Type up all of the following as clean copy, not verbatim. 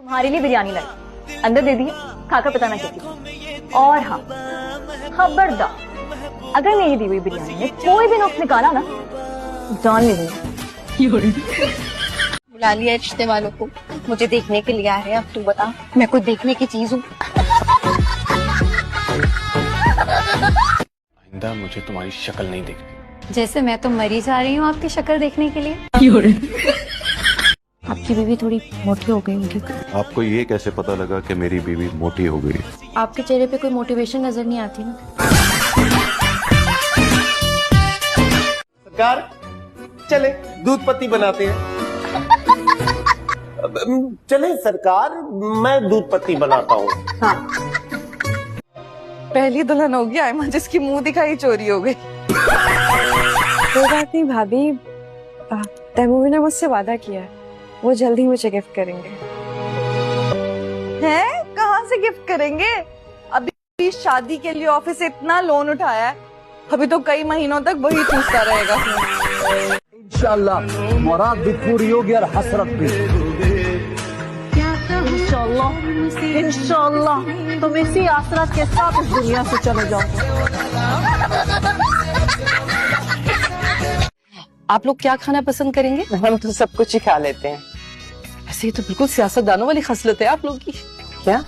तुम्हारे लिए बिरयानी लाई, अंदर दे दिए, खाकर बताना कैसी थी। और हाँ, खबरदार अगर मेरी दी हुई बिरयानी में कोई भी नुक्स निकाला ना, जान ले लूंगी। बुला लिया रिश्ते वालों को, मुझे देखने के लिए आ रहे हैं। अब तू बता, मैं कोई देखने की चीज हूँ? आइंदा मुझे तुम्हारी शक्ल नहीं देखनी। जैसे मैं तो मरी जा रही हूँ आपकी शक्ल देखने के लिए। आपकी बीवी थोड़ी मोटी हो गई होगी। आपको ये कैसे पता लगा कि मेरी बीवी मोटी हो गई? आपके चेहरे पे कोई मोटिवेशन नजर नहीं आती ना। सरकार चले दूध पत्ती बनाते हैं। चले सरकार, मैं दूध पत्ती बनाता हूँ। हाँ। पहली दुल्हन होगी आयमा जिसकी मुंह दिखाई चोरी हो गई। कोई बात नहीं भाभी, तैमूर ने मुझसे वादा किया है, वो जल्दी मुझे गिफ्ट करेंगे। हैं? कहाँ से गिफ्ट करेंगे? अभी शादी के लिए ऑफिस से इतना लोन उठाया है, अभी तो कई महीनों तक वही चूसता रहेगा। इंशाल्लाह मुराद भी पूरी होगी और हसरत भी। इंशाल्लाह तुम इसी आसरत के साथ इस दुनिया से चले जाओ। आप लोग क्या खाना पसंद करेंगे? हम तो सब कुछ ही खा लेते हैं। ऐसे ही तो बिल्कुल सियासतदानों वाली खसलत है आप लोग की। क्या?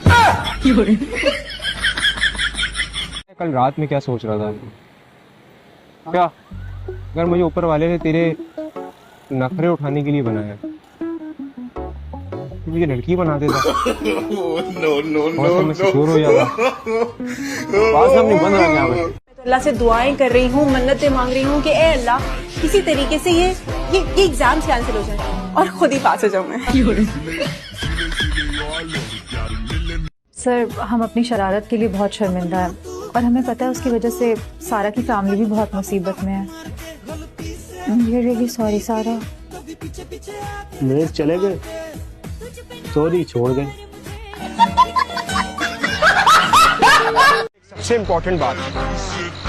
कल रात में क्या सोच रहा था? क्या अगर मुझे ऊपर वाले ने तेरे नखरे उठाने के लिए बनाया तो मुझे लड़की बना देता। सिक्योर हो जाता। बात सब नहीं बंद रहा यहाँ पे। अल्लाह से दुआएं कर रही हूँ, मन्नतें मांग रही हूँ कि ए अल्लाह किसी तरीके से ये एग्जाम कैंसिल हो जाए और खुद ही पास हो जाऊँ मैं। सर, हम अपनी शरारत के लिए बहुत शर्मिंदा हैं और हमें पता है उसकी वजह से सारा की फैमिली भी बहुत मुसीबत में है। We're really sorry, सारा। मेरे चले गए, सॉरी छोड़ गए। सबसे इम्पोर्टेंट बात,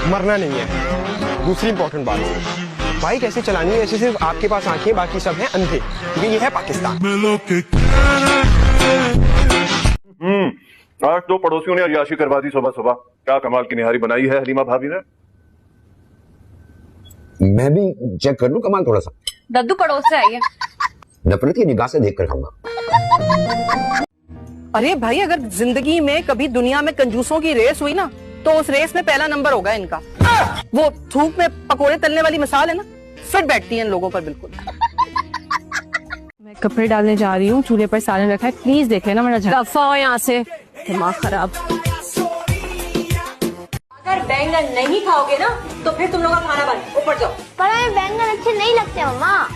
मरना नहीं है। दूसरी इम्पोर्टेंट बात, बाइक ऐसे चलानी है जैसे सिर्फ आपके पास आंखें, बाकी सब हैं अंधे। ये है पाकिस्तान। आज दो पड़ोसियों ने अय्याशी करवा दी सुबह सुबह। क्या कमाल की निहारी बनाई है हलीमा भाभी ने। मैं भी चेक कर लूं कमाल थोड़ा सा। दद्दू पड़ोस से आई है। नफरत की निगाह से देख कर खाऊंगा। अरे भाई, अगर जिंदगी में कभी दुनिया में कंजूसों की रेस हुई ना, तो उस रेस में पहला नंबर होगा इनका। वो धूप में पकोड़े तलने वाली मिसाल है ना, फिट बैठती है इन लोगों पर बिल्कुल। मैं कपड़े डालने जा रही हूँ, चूल्हे पर सालन रखा है, प्लीज देख लेना मेरा। दफा हो यहाँ से, दिमाग खराब। अगर बैंगन नहीं खाओगे ना तो फिर तुम लोग का खाना बंद। ऊपर जाओ। पर हमें बैंगन अच्छे नहीं लगते मम्मा।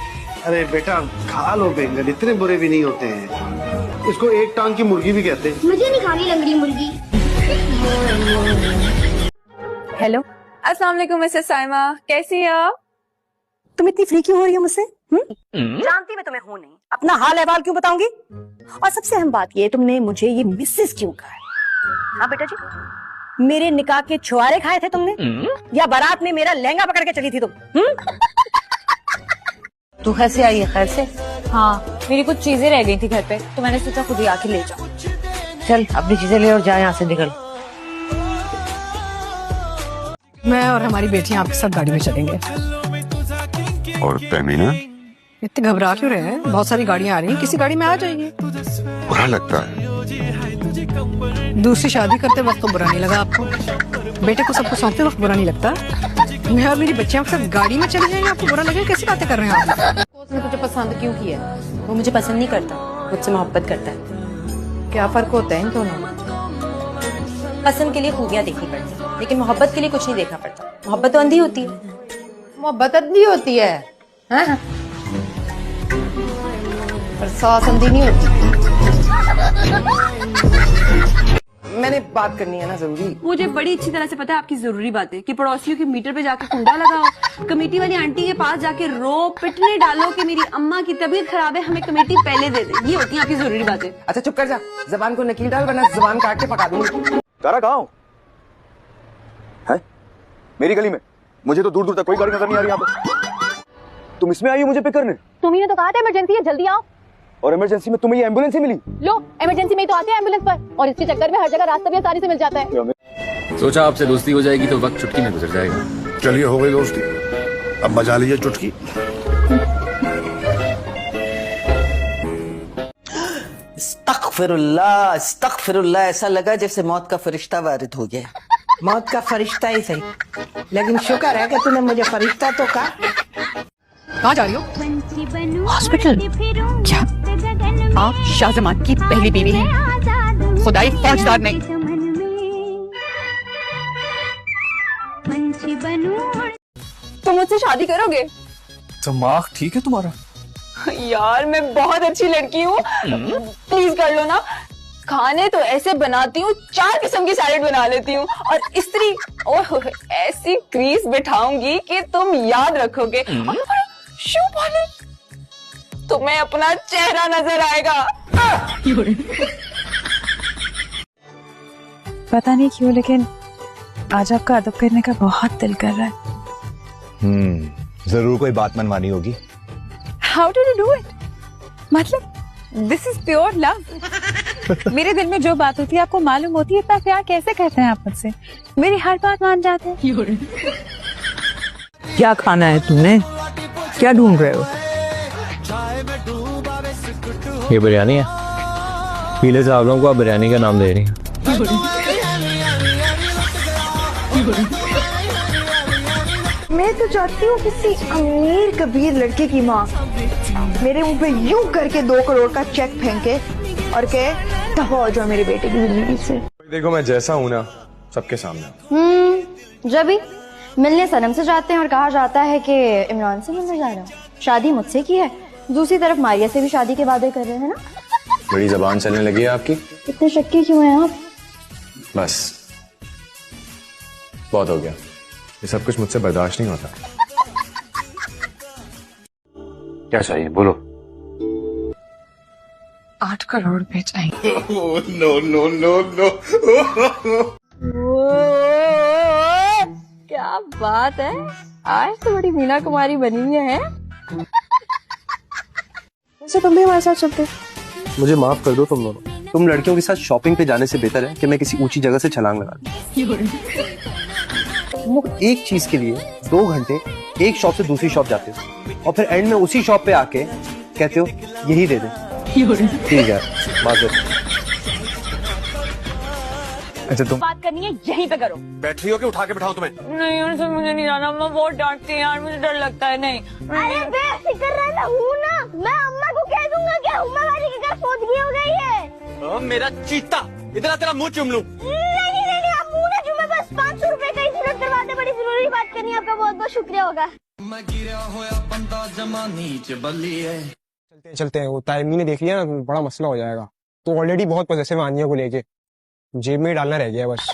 अरे बेटा खा लो बैंगन, इतने बुरे भी नहीं होते हैं। इसको एक टांग की मुर्गी भी कहते हैं। मुझे नहीं खानी लंगड़ी मुर्गी। हेलो, अस्सलाम वालेकुम मिसेस साइमा, कैसी है आप? तुम इतनी फ्री क्यों हो रही हो मुझसे? जानती मैं तुम्हें हूं नहीं, अपना हाल अहवाल क्यों बताऊंगी? और सबसे अहम बात ये, तुमने मुझे ये मिसेस क्यों कहा है? हाँ बेटा जी, मेरे निकाह के छुआरे खाए थे तुमने, या बारात में मेरा लहंगा पकड़ के चली थी तुम? तू कैसे आई है? खैर से? हाँ, मेरी कुछ चीजें रह गई थी घर पे, तो मैंने सोचा खुद ही आके ले जाऊं। चल अपनी चीजें ले और जा यहाँ से निकल। मैं और हमारी बेटियां आपके साथ गाड़ी में चलेंगे। और तमीना इतने घबरा क्यों रहे हैं? बहुत सारी गाड़ियां आ रही हैं, किसी गाड़ी में आ जाइए। बुरा लगता है। दूसरी शादी करते वक्त तो बुरा नहीं लगा आपको, बेटे को सबको सौंपते वक्त बुरा नहीं लगता? मैं और मेरी बच्चियां के साथ गाड़ी में चले जाएंगे, आपको बुरा लगेगा? कैसी बातें कर रहे हैं आप? उसने तुझे पसंद क्यों किया? वो मुझे पसंद नहीं करता, मुझसे मोहब्बत करता है। क्या फर्क होता है इन दोनों में? पसंद के लिए खूबियां देखनी पड़ती है, लेकिन मोहब्बत के लिए कुछ नहीं देखना पड़ता। मोहब्बत तो अंधी होती है। मोहब्बत अंधी होती है, हाँ? पर सांस अंधी नहीं होती। मैंने बात करनी है ना जरूरी। मुझे बड़ी अच्छी तरह से पता है आपकी जरूरी बातें, कि पड़ोसियों के मीटर पे जाके कुंडा लगाओ, कमेटी वाली आंटी के पास जाके रो पिटने डालो कि मेरी अम्मा की तबीयत खराब है, हमें कमेटी पहले दे दे। ये होती है आपकी जरूरी बातें। अच्छा चुप कर जा, जबान को नकील डाल वरना जबान काट के पका दूंगी। तारा कहाँ हो? है मेरी गली में? मुझे तो दूर दूर तक कोई गाड़ी नजर नहीं आ रही यहाँ पे। तुम इसमें आई हो मुझे पिक करने? तुम्ही ने तो कहा था इमरजेंसी है, जल्दी आओ। और इमरजेंसी में तुम्हें ये एम्बुलेंस ही मिली? लो, इमरजेंसी में ही तो आते हैं एम्बुलेंस पर, और इसके चक्कर में हर जगह रास्ता भी आसानी से मिल जाता है। सोचा आपसे दोस्ती हो जाएगी तो वक्त चुटकी में गुजर जाएगा। चलिए हो गई दोस्ती, अब बजा लीजिए चुटकी। अस्तगफिरुल्लाह, अस्तगफिरुल्लाह, ऐसा लगा जैसे मौत का फरिश्ता वारिद हो गया। मौत का फरिश्ता ही सही, लेकिन शुक्र है कि तूने मुझे फरिश्ता तो कहा। कहाँ जा रही हो? हॉस्पिटल। क्या आप शाहजमान की पहली बीवी हैं? खुदाई फौजदार नहीं। तुम मुझसे शादी करोगे? दिमाग ठीक है तुम्हारा? यार मैं बहुत अच्छी लड़की हूँ, प्लीज कर लो ना। खाने तो ऐसे बनाती हूँ, 4 किस्म की सैलेड बना लेती हूँ, और स्त्री ओह ऐसी क्रीज बिठाऊंगी कि तुम याद रखोगे। शू पॉलिश, तुम्हें अपना चेहरा नजर आएगा। पता नहीं क्यों, लेकिन आज आपका अदब करने का बहुत दिल कर रहा है। जरूर कोई बात मनवानी होगी। How did you do it? मतलब this is pure love। मेरे दिल में जो बात होती है आपको मालूम होती है, इतना प्यार कैसे करते हैं आप मुझसे? मेरी हर बात मान जाते हैं। क्या खाना है तूने? क्या ढूंढ रहे हो? ये बिरयानी है। पीले चावलों को आप बिरयानी का नाम दे रही हैं। मैं तो चाहती हूँ किसी अमीर कबीर लड़के की माँ मेरे मुंह पे यूं करके 2 करोड़ का चेक फेंके और कहे दफा हो जाओ मेरे बेटे की जिंदगी से। देखो मैं जैसा हूँ ना, सबके सामने। जब भी मिलने सनम से जाते हैं और कहा जाता है कि इमरान से मिलने जा रहा हूँ, शादी मुझसे की है, दूसरी तरफ मारिया से भी शादी के वादे कर रहे हैं ना। बड़ी जबान चलने लगी है आपकी। इतने शक्की क्यों हैं आप? बस बहुत हो गया, ये सब कुछ मुझसे बर्दाश्त नहीं होता। क्या चाहिए बोलो। 8 करोड़ रुपए चाहिए। No no no no. क्या बात है, आज तो बड़ी मीना कुमारी बनी हुई है। वैसे तुम भी हमारे साथ चलते? मुझे माफ कर दो तुम दोनों। तुम लड़कियों के साथ शॉपिंग पे जाने से बेहतर है कि मैं किसी ऊंची जगह से छलांग लगा दूं। तुम लोग एक चीज के लिए 2 घंटे एक शॉप से दूसरी शॉप जाते हो और फिर एंड में उसी शॉप पे आके कहते हो यही दे दे। ठीक है, माजूर। अच्छा तुम बात करनी है यहीं पे करो। बैटरी हो के उठा के बिठाऊं तुम्हें? नहीं यार, सर मुझे नहीं जाना, अम्मा बहुत डांटती है यार, मुझे डर लगता है। नहीं अरे बेफिक्र रहना हूँ ना, मैं अम्मा को कह दूंगा कि उम्मा वाली के घर फौतगी हो गई है। मेरा चीता, इतना तेरा मुंह चुम लूं? नहीं, आप मुंह ना चूमे, बस 500 रुपए का ही सूरत करवाते, बड़ी जरूरी बात करनी है, आपका बहुत बहुत शुक्रिया होगा। चलते हैं, वो तायमी ने देख लिया ना, बड़ा मसला हो जाएगा। तो ऑलरेडी बहुत पॉजिटिव आनिया को लेके जेब में ही डालना रह गया बस।